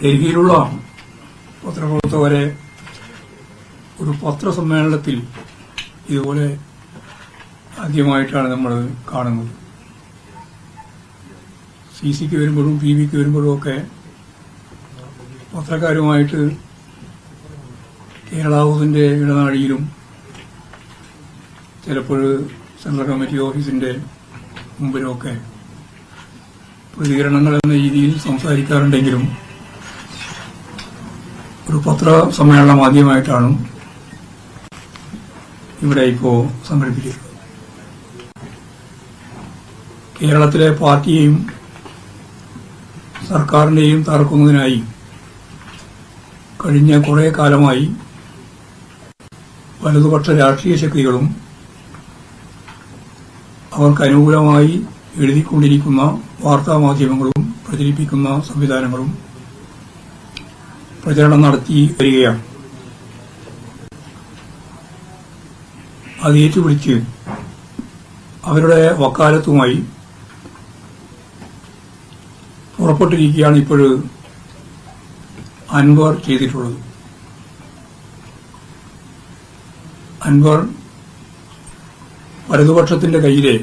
ഡൽഹിയിലുള്ള പത്രപ്രവർത്തകരെ ഒരു പത്രസമ്മേളനത്തിൽ ഇതുപോലെ ആദ്യമായിട്ടാണ് നമ്മൾ കാണുന്നത്. സിസിക്ക് വരുമ്പോഴും PBക്ക് വരുമ്പോഴും ഒക്കെ പത്രക്കാരുമായിട്ട് കേരള ഹൗസിന്റെ ഇടനാഴിയിലും ചിലപ്പോൾ സെൻട്രൽ കമ്മിറ്റി ഓഫീസിന്റെ മുമ്പിലുമൊക്കെ പ്രതികരണങ്ങൾ എന്ന രീതിയിൽ സംസാരിക്കാറുണ്ടെങ്കിലും ഒരു പത്രസമ്മേളനം ആദ്യമായിട്ടാണ് ഇവിടെ ഇപ്പോൾ സംഘടിപ്പിച്ചിട്ടുള്ളത്. കേരളത്തിലെ പാർട്ടിയെയും സർക്കാരിനെയും തകർക്കുന്നതിനായി കഴിഞ്ഞ കുറെ കാലമായി വലതുപക്ഷ രാഷ്ട്രീയ ശക്തികളും അവർക്ക് അനുകൂലമായി എഴുതിക്കൊണ്ടിരിക്കുന്ന വാർത്താമാധ്യമങ്ങളും പ്രചരിപ്പിക്കുന്ന സംവിധാനങ്ങളും പ്രചരണം നടത്തി വരികയാണ്. അത് ഏറ്റുപിടിച്ച് അവരുടെ വക്കാലത്തുമായി പുറപ്പെട്ടിരിക്കുകയാണ് ഇപ്പോൾ അൻവർ ചെയ്തിട്ടുള്ളത്. അൻവർ വലതുപക്ഷത്തിന്റെ കയ്യിലെ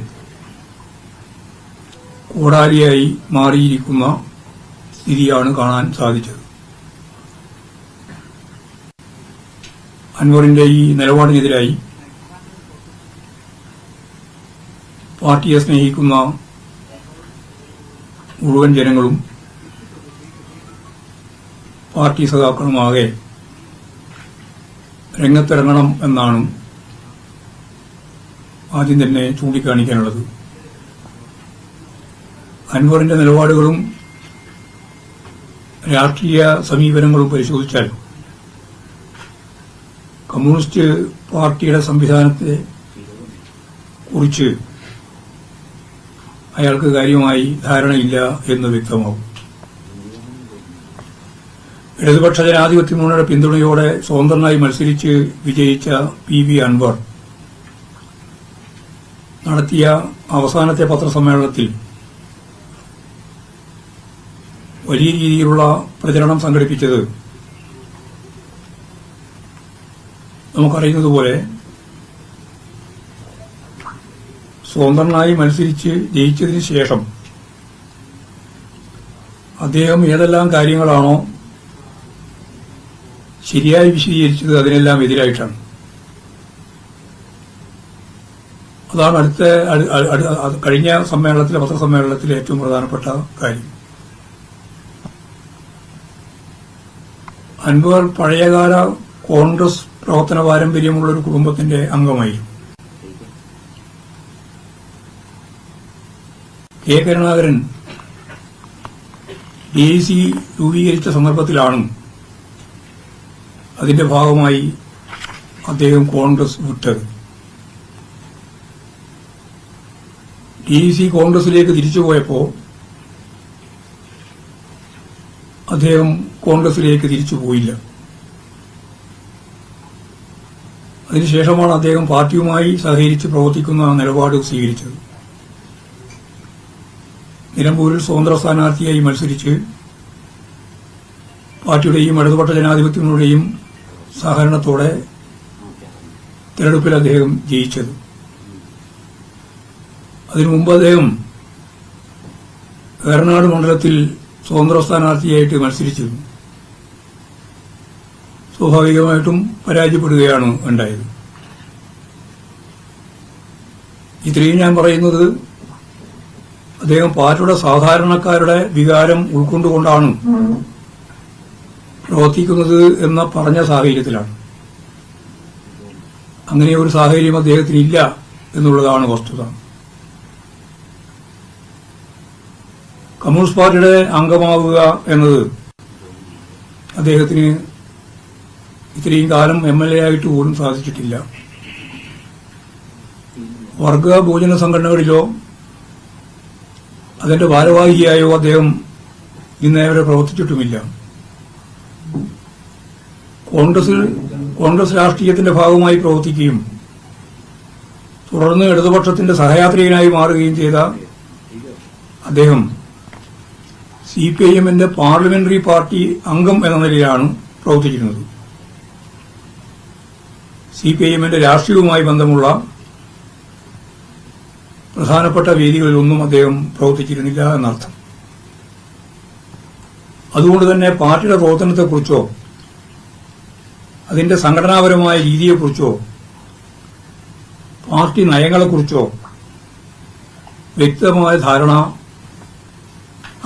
കോടാലിയായി മാറിയിരിക്കുന്ന സ്ഥിതിയാണ് കാണാൻ സാധിച്ചത്. അൻവറിന്റെ ഈ നിലപാടിനെതിരായി പാർട്ടിയെ സ്നേഹിക്കുന്ന മുഴുവൻ ജനങ്ങളും പാർട്ടി സഖാക്കളുമാകെ രംഗത്തിറങ്ങണം എന്നാണ് ആദ്യം തന്നെ ചൂണ്ടിക്കാണിക്കാനുള്ളത്. അൻവറിന്റെ നിലപാടുകളും രാഷ്ട്രീയ സമീപനങ്ങളും പരിശോധിച്ചാൽ കമ്മ്യൂണിസ്റ്റ് പാർട്ടിയുടെ സംവിധാനത്തെ കുറിച്ച് അയാൾക്ക് കാര്യമായി ധാരണയില്ല എന്ന് വ്യക്തമാവും. ഇടതുപക്ഷ ജനാധിപത്യ മുന്നണിയുടെ പിന്തുണയോടെ സ്വതന്ത്രനായി മത്സരിച്ച് വിജയിച്ച PB അൻവർ നടത്തിയ അവസാനത്തെ പത്രസമ്മേളനത്തിൽ വലിയ രീതിയിലുള്ള പ്രചരണം സംഘടിപ്പിച്ചത് നമുക്കറിയുന്നതുപോലെ സ്വതന്ത്രനായി മത്സരിച്ച് ജയിച്ചതിന് ശേഷം അദ്ദേഹം ഏതെല്ലാം കാര്യങ്ങളാണോ ശരിയായി വിശദീകരിച്ചത് അതിനെല്ലാം എതിരായിട്ടാണ്. അതാണ് കഴിഞ്ഞ സമ്മേളനത്തിലെ പത്രസമ്മേളനത്തിലെ ഏറ്റവും പ്രധാനപ്പെട്ട കാര്യം. അൻവർ പഴയകാല കോൺഗ്രസ് പ്രവർത്തന പാരമ്പര്യമുള്ള ഒരു കുടുംബത്തിന്റെ അംഗമായി. കെ കരുണാകരൻ DIC രൂപീകരിച്ച സന്ദർഭത്തിലാണ് അതിന്റെ ഭാഗമായി അദ്ദേഹം കോൺഗ്രസ് വിട്ടത്. DIC കോൺഗ്രസിലേക്ക് തിരിച്ചുപോയപ്പോൾ അദ്ദേഹം കോൺഗ്രസിലേക്ക് തിരിച്ചുപോയില്ല. അതിനുശേഷമാണ് അദ്ദേഹം പാർട്ടിയുമായി സഹകരിച്ച് പ്രവർത്തിക്കുന്ന നിലപാട് സ്വീകരിച്ചത്. നിലമ്പൂരിൽ സ്വതന്ത്ര സ്ഥാനാർത്ഥിയായി മത്സരിച്ച് പാർട്ടിയുടെയും ഇടതുപക്ഷ ജനാധിപത്യങ്ങളുടെയും സഹകരണത്തോടെ തെരഞ്ഞെടുപ്പിൽ അദ്ദേഹം ജയിച്ചത്. അതിനു മുമ്പ് അദ്ദേഹം ഏറനാട് മണ്ഡലത്തിൽ സ്വതന്ത്ര സ്ഥാനാർത്ഥിയായിട്ട് മത്സരിച്ചിരുന്നു. സ്വാഭാവികമായിട്ടും പരാജയപ്പെടുകയാണ് ഉണ്ടായത്. ഇത്രയും ഞാൻ പറയുന്നത് അദ്ദേഹം പാർട്ടിയുടെ സാധാരണക്കാരുടെ വികാരം ഉൾക്കൊണ്ടുകൊണ്ടാണ് പ്രവർത്തിക്കുന്നത് എന്ന പറഞ്ഞ സാഹചര്യത്തിലാണ്. അങ്ങനെ ഒരു സാഹചര്യം അദ്ദേഹത്തിനില്ല എന്നുള്ളതാണ് വസ്തുത. കമ്മ്യൂണിസ്റ്റ് പാർട്ടിയുടെ അംഗമാവുക എന്നത് അദ്ദേഹത്തിന് ഇത്രയും കാലം MLA ആയിട്ട് പോലും സാധിച്ചിട്ടില്ല. വർഗ ഭോജന സംഘടനകളിലോ അതിന്റെ ഭാരവാഹിയായോ അദ്ദേഹം ഇന്നേവരെ പ്രവർത്തിച്ചിട്ടുമില്ല. കോൺഗ്രസ് രാഷ്ട്രീയത്തിന്റെ ഭാഗമായി പ്രവർത്തിക്കുകയും തുടർന്ന് ഇടതുപക്ഷത്തിന്റെ സഹയാത്രികനായി മാറുകയും ചെയ്ത അദ്ദേഹം സിപിഐഎമ്മിന്റെ പാർലമെന്ററി പാർട്ടി അംഗം എന്ന നിലയിലാണ് പ്രവർത്തിച്ചിരുന്നത്. സിപിഐഎമ്മിന്റെ രാഷ്ട്രീയവുമായി ബന്ധമുള്ള പ്രധാനപ്പെട്ട വേദികളിലൊന്നും അദ്ദേഹം പ്രവർത്തിച്ചിരുന്നില്ല എന്നർത്ഥം. അതുകൊണ്ട് തന്നെ പാർട്ടിയുടെ പ്രവർത്തനത്തെക്കുറിച്ചോ അതിന്റെ സംഘടനാപരമായ രീതിയെക്കുറിച്ചോ പാർട്ടി നയങ്ങളെക്കുറിച്ചോ വ്യക്തമായ ധാരണ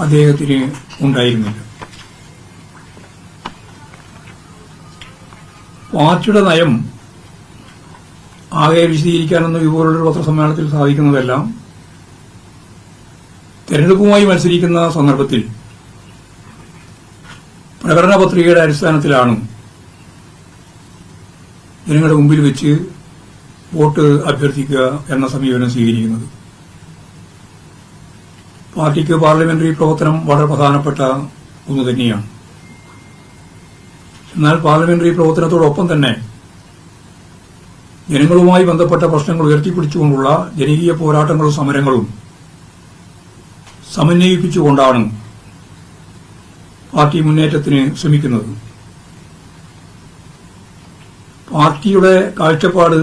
അദ്ദേഹത്തിന് ഉണ്ടായിരുന്നില്ല. പാർട്ടിയുടെ നയം ആകെ വിശദീകരിക്കാനൊന്നും ഇതുപോലുള്ള പത്രസമ്മേളനത്തിൽ സാധിക്കുന്നതെല്ലാം തെരഞ്ഞെടുപ്പുമായി മത്സരിക്കുന്ന സന്ദർഭത്തിൽ പ്രകടന പത്രികയുടെ അടിസ്ഥാനത്തിലാണ് ജനങ്ങളുടെ മുമ്പിൽ വെച്ച് വോട്ട് അഭ്യർത്ഥിക്കുക എന്ന സമീപനം സ്വീകരിക്കുന്നത്. പാർട്ടിക്ക് പാർലമെന്ററി പ്രവർത്തനം വളരെ പ്രധാനപ്പെട്ട ഒന്ന് തന്നെയാണ്. എന്നാൽ പാർലമെന്ററി പ്രവർത്തനത്തോടൊപ്പം തന്നെ ജനങ്ങളുമായി ബന്ധപ്പെട്ട പ്രശ്നങ്ങൾ ഉയർത്തിപ്പിടിച്ചുകൊണ്ടുള്ള ജനകീയ പോരാട്ടങ്ങളും സമരങ്ങളും സമന്വയിപ്പിച്ചുകൊണ്ടാണ് പാർട്ടി മുന്നേറ്റത്തിന് ശ്രമിക്കുന്നത്. പാർട്ടിയുടെ കാഴ്ചപ്പാട്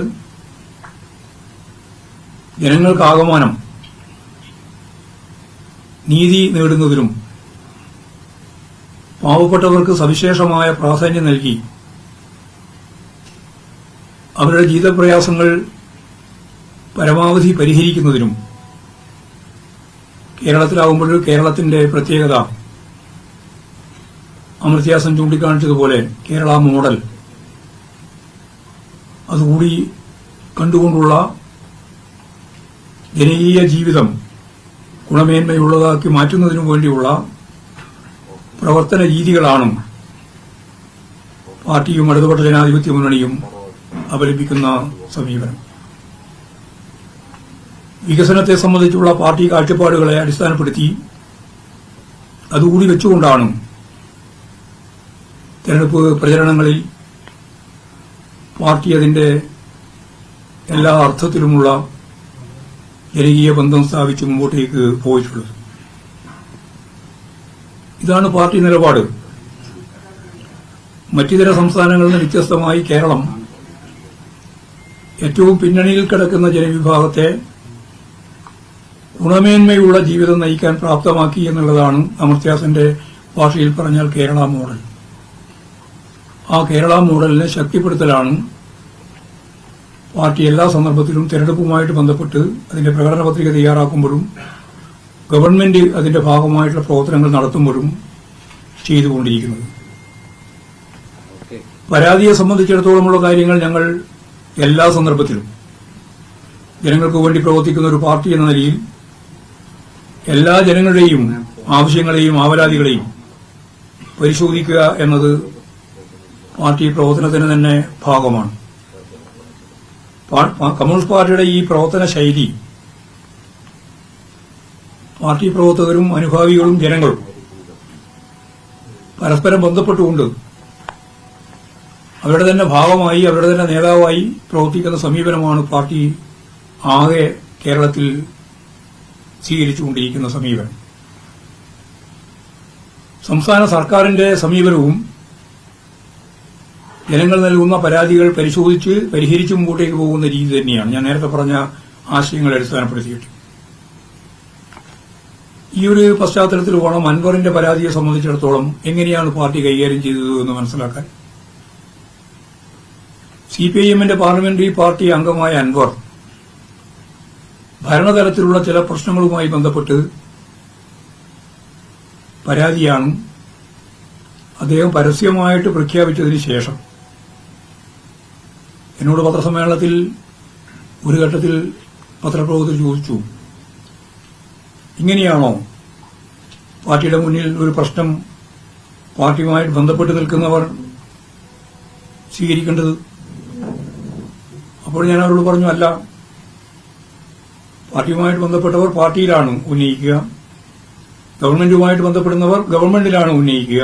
ജനങ്ങൾക്കാകമാനം നീതി നേടുന്നതിനും പാവപ്പെട്ടവർക്ക് സവിശേഷമായ പ്രാധാന്യം നൽകി അവരുടെ ജീവിതപ്രയാസങ്ങൾ പരമാവധി പരിഹരിക്കുന്നതിനും കേരളത്തിലാകുമ്പോൾ കേരളത്തിന്റെ പ്രത്യേകത അമർത്യാസൻ ചൂണ്ടിക്കാണിച്ചതുപോലെ കേരള മോഡൽ അതുകൂടി കണ്ടുകൊണ്ടുള്ള ജനകീയ ജീവിതം ഗുണമേന്മയുള്ളതാക്കി മാറ്റുന്നതിനു വേണ്ടിയുള്ള പ്രവർത്തന രീതികളാണ് പാർട്ടിയും ഇടതുപക്ഷ ജനാധിപത്യ മുന്നണിയും അവലംബിക്കുന്ന സമീപനം. വികസനത്തെ സംബന്ധിച്ചുള്ള പാർട്ടി കാഴ്ചപ്പാടുകളെ അടിസ്ഥാനപ്പെടുത്തി അതുകൂടി വെച്ചുകൊണ്ടാണ് തെരഞ്ഞെടുപ്പ് പ്രചരണങ്ങളിൽ പാർട്ടി അതിന്റെ എല്ലാ അർത്ഥത്തിലുമുള്ള ജനകീയ ബന്ധം സ്ഥാപിച്ച് മുമ്പോട്ടേക്ക് പോയിട്ടുള്ളത്. ഇതാണ് പാർട്ടി നിലപാട്. മറ്റിതര സംസ്ഥാനങ്ങളിൽ നിന്ന് വ്യത്യസ്തമായി കേരളം ഏറ്റവും പിന്നണിയിൽ കിടക്കുന്ന ജനവിഭാഗത്തെ ഗുണമേന്മയുള്ള ജീവിതം നയിക്കാൻ പ്രാപ്തമാക്കി എന്നുള്ളതാണ് അമർത്യാസന്റെ ഭാഷയിൽ പറഞ്ഞാൽ കേരള മോഡൽ. ആ കേരള മോഡലിനെ ശക്തിപ്പെടുത്തലാണ് പാർട്ടി എല്ലാ സന്ദർഭത്തിലും തെരഞ്ഞെടുപ്പുമായിട്ട് ബന്ധപ്പെട്ട് അതിന്റെ പ്രകടന പത്രിക തയ്യാറാക്കുമ്പോഴും ഗവൺമെന്റ് അതിന്റെ ഭാഗമായിട്ടുള്ള പ്രവർത്തനങ്ങൾ നടത്തുമ്പോഴും ചെയ്തുകൊണ്ടിരിക്കുന്നത്. പരാതിയെ സംബന്ധിച്ചിടത്തോളമുള്ള കാര്യങ്ങൾ ഞങ്ങൾ എല്ലാ സന്ദർഭത്തിലും ജനങ്ങൾക്ക് വേണ്ടി പ്രവർത്തിക്കുന്ന ഒരു പാർട്ടി എന്ന നിലയിൽ എല്ലാ ജനങ്ങളുടെയും ആവശ്യങ്ങളെയും ആവലാതികളെയും പരിശോധിക്കുക എന്നത് പാർട്ടി പ്രവർത്തനത്തിന് തന്നെ ഭാഗമാണ്. കമ്മ്യൂണിസ്റ്റ് പാർട്ടിയുടെ ഈ പ്രവർത്തന ശൈലി പാർട്ടി പ്രവർത്തകരും അനുഭാവികളും ജനങ്ങളും പരസ്പരം ബന്ധപ്പെട്ടുകൊണ്ട് അവരുടെ തന്നെ ഭാഗമായി അവരുടെ തന്നെ നേതാവായി പ്രവർത്തിക്കുന്ന സമീപനമാണ് പാർട്ടി ആകെ കേരളത്തിൽ സ്വീകരിച്ചുകൊണ്ടിരിക്കുന്ന സമീപനം. സംസ്ഥാന സർക്കാരിന്റെ സമീപനവും ജനങ്ങൾ നൽകുന്ന പരാതികൾ പരിശോധിച്ച് പരിഹരിച്ച് മുമ്പോട്ടേക്ക് പോകുന്ന രീതി തന്നെയാണ് ഞാൻ നേരത്തെ പറഞ്ഞ ആശയങ്ങളെ അടിസ്ഥാനപ്പെടുത്തിയിട്ട്. ഈ ഒരു പശ്ചാത്തലത്തിൽ വേണം അൻവറിന്റെ പരാതിയെ സംബന്ധിച്ചിടത്തോളം എങ്ങനെയാണ് പാർട്ടി കൈകാര്യം ചെയ്തത് എന്ന് മനസ്സിലാക്കാൻ. സിപിഐഎമ്മിന്റെ പാർലമെന്ററി പാർട്ടി അംഗമായ അൻവർ ഭരണതലത്തിലുള്ള ചില പ്രശ്നങ്ങളുമായി ബന്ധപ്പെട്ട് പരാതിയാണ് അദ്ദേഹം പരസ്യമായിട്ട് പ്രഖ്യാപിച്ചതിന് ശേഷം എന്നോട് പത്രസമ്മേളനത്തിൽ ഒരു ഘട്ടത്തിൽ പത്രപ്രവർത്തകർ ചോദിച്ചു, ഇങ്ങനെയാണോ പാർട്ടിയുടെ മുന്നിൽ ഒരു പ്രശ്നം പാർട്ടിയുമായിട്ട് ബന്ധപ്പെട്ട് നിൽക്കുന്നവർ സ്വീകരിക്കേണ്ടത്? അപ്പോൾ ഞാൻ അവരോട് പറഞ്ഞു, അല്ല, പാർട്ടിയുമായിട്ട് ബന്ധപ്പെട്ടവർ പാർട്ടിയിലാണ് ഉന്നയിക്കുക, ഗവൺമെന്റുമായിട്ട് ബന്ധപ്പെടുന്നവർ ഗവൺമെന്റിലാണ് ഉന്നയിക്കുക,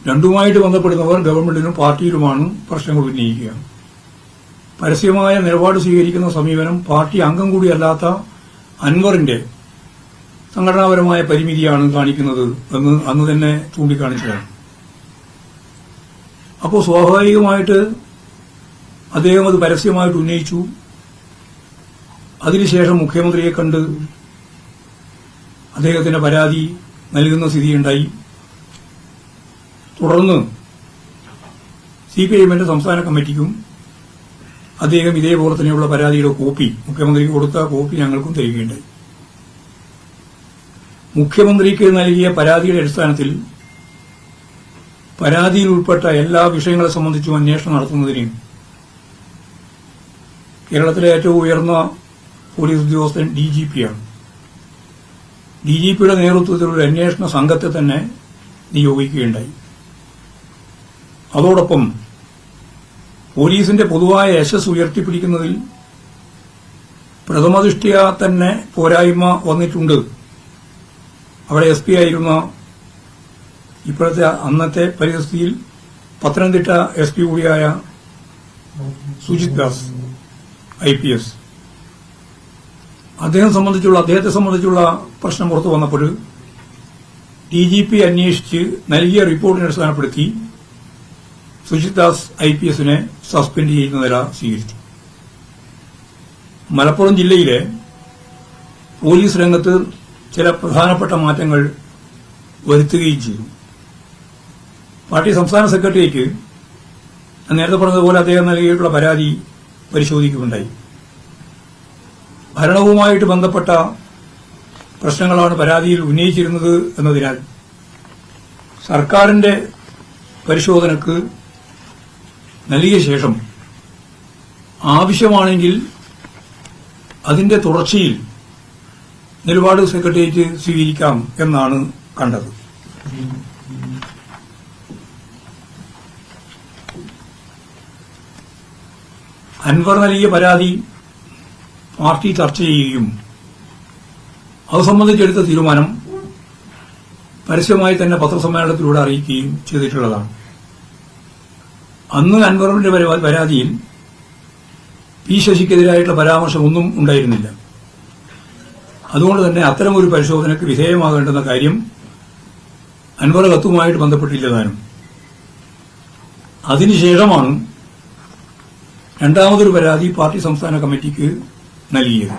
രണ്ടുമായിട്ട് ബന്ധപ്പെടുന്നവർ ഗവൺമെന്റിനും പാർട്ടിയിലുമാണ് പ്രശ്നങ്ങൾ ഉന്നയിക്കുക. പരസ്യമായ നിലപാട് സ്വീകരിക്കുന്ന സമീപനം പാർട്ടി അംഗം കൂടിയല്ലാത്ത അൻവറിന്റെ സംഘടനാപരമായ പരിമിതിയാണ് കാണിക്കുന്നത് എന്ന് അന്ന് തന്നെ ചൂണ്ടിക്കാണിച്ചതാണ്. അപ്പോൾ സ്വാഭാവികമായിട്ട് അദ്ദേഹം അത് പരസ്യമായിട്ട് ഉന്നയിച്ചു. അതിനുശേഷം മുഖ്യമന്ത്രിയെ കണ്ട് അദ്ദേഹത്തിന് പരാതി നൽകുന്ന സ്ഥിതിയുണ്ടായി. തുടർന്ന് സിപിഐഎമ്മിന്റെ സംസ്ഥാന കമ്മിറ്റിക്കും അദ്ദേഹം ഇതേപോലെ തന്നെയുള്ള പരാതിയുടെ കോപ്പി, മുഖ്യമന്ത്രിക്ക് കൊടുത്ത കോപ്പി ഞങ്ങൾക്കും തരികയുണ്ടായി. മുഖ്യമന്ത്രിക്ക് നൽകിയ പരാതിയുടെ അടിസ്ഥാനത്തിൽ പരാതിയിൽ ഉൾപ്പെട്ട എല്ലാ വിഷയങ്ങളെ സംബന്ധിച്ചും അന്വേഷണം നടത്തുന്നതിന് കേരളത്തിലെ ഏറ്റവും ഉയർന്ന പോലീസ് ഉദ്യോഗസ്ഥൻ ഡിജിപിയാണ്. ഡിജിപിയുടെ നേതൃത്വത്തിലുള്ള അന്വേഷണ സംഘത്തെ തന്നെ നിയോഗിക്കുകയുണ്ടായി. അതോടൊപ്പം പോലീസിന്റെ പൊതുവായ യശസ് ഉയർത്തിപ്പിടിക്കുന്നതിൽ പ്രഥമദൃഷ്ട്യാ തന്നെ പോരായ്മ വന്നിട്ടുണ്ട്. അവിടെ എസ് പി ആയിരുന്ന ഇപ്പോഴത്തെ അന്നത്തെ പരിസ്ഥിതിയിൽ പത്തനംതിട്ട എസ് പി കൂടിയായ സുജിത് ദാസ് IPS, അദ്ദേഹത്തെ സംബന്ധിച്ചുള്ള പ്രശ്നം പുറത്തു വന്നപ്പോൾ DGP അന്വേഷിച്ച് നൽകിയ റിപ്പോർട്ടിനെ അടിസ്ഥാനപ്പെടുത്തി സുജിത് ദാസ് IPSനെ സസ്പെൻഡ് ചെയ്യുന്ന നില സ്വീകരിച്ചു. മലപ്പുറം ജില്ലയിലെ പോലീസ് രംഗത്ത് ചില പ്രധാനപ്പെട്ട മാറ്റങ്ങൾ വരുത്തുകയും ചെയ്തു. പാർട്ടി സംസ്ഥാന സെക്രട്ടറിക്ക് നേരത്തെ പറഞ്ഞതുപോലെ അദ്ദേഹം നൽകിയിട്ടുള്ള പരാതി പരിശോധിക്കുകയുണ്ടായി. ഭരണവുമായിട്ട് ബന്ധപ്പെട്ട പ്രശ്നങ്ങളാണ് പരാതിയിൽ ഉന്നയിച്ചിരുന്നത് എന്നതിനാൽ സർക്കാരിന്റെ പരിശോധനയ്ക്ക് നൽകിയ ശേഷം ആവശ്യമാണെങ്കിൽ അതിന്റെ തുടർച്ചയിൽ നിലപാട് സെക്രട്ടേറിയറ്റ് സ്വീകരിക്കാം എന്നാണ് കണ്ടത്. അൻവർ നൽകിയ പരാതി പാർട്ടി ചർച്ച ചെയ്യുകയും അത് സംബന്ധിച്ചെടുത്ത തീരുമാനം പരസ്യമായി തന്നെ പത്രസമ്മേളനത്തിലൂടെ അറിയിക്കുകയും ചെയ്തിട്ടുള്ളതാണ്. അന്ന് അൻവറിന്റെ പരാതിയിൽ പി ശശിക്കെതിരായിട്ടുള്ള പരാമർശമൊന്നും ഉണ്ടായിരുന്നില്ല. അതുകൊണ്ട് തന്നെ അത്തരമൊരു പരിശോധനയ്ക്ക് വിധേയമാകേണ്ടുന്ന കാര്യം അൻവർ കത്തുമായിട്ട് ബന്ധപ്പെട്ടില്ലതാനും. അതിനുശേഷമാണ് രണ്ടാമതൊരു പരാതി പാർട്ടി സംസ്ഥാന കമ്മിറ്റിക്ക് നൽകിയത്.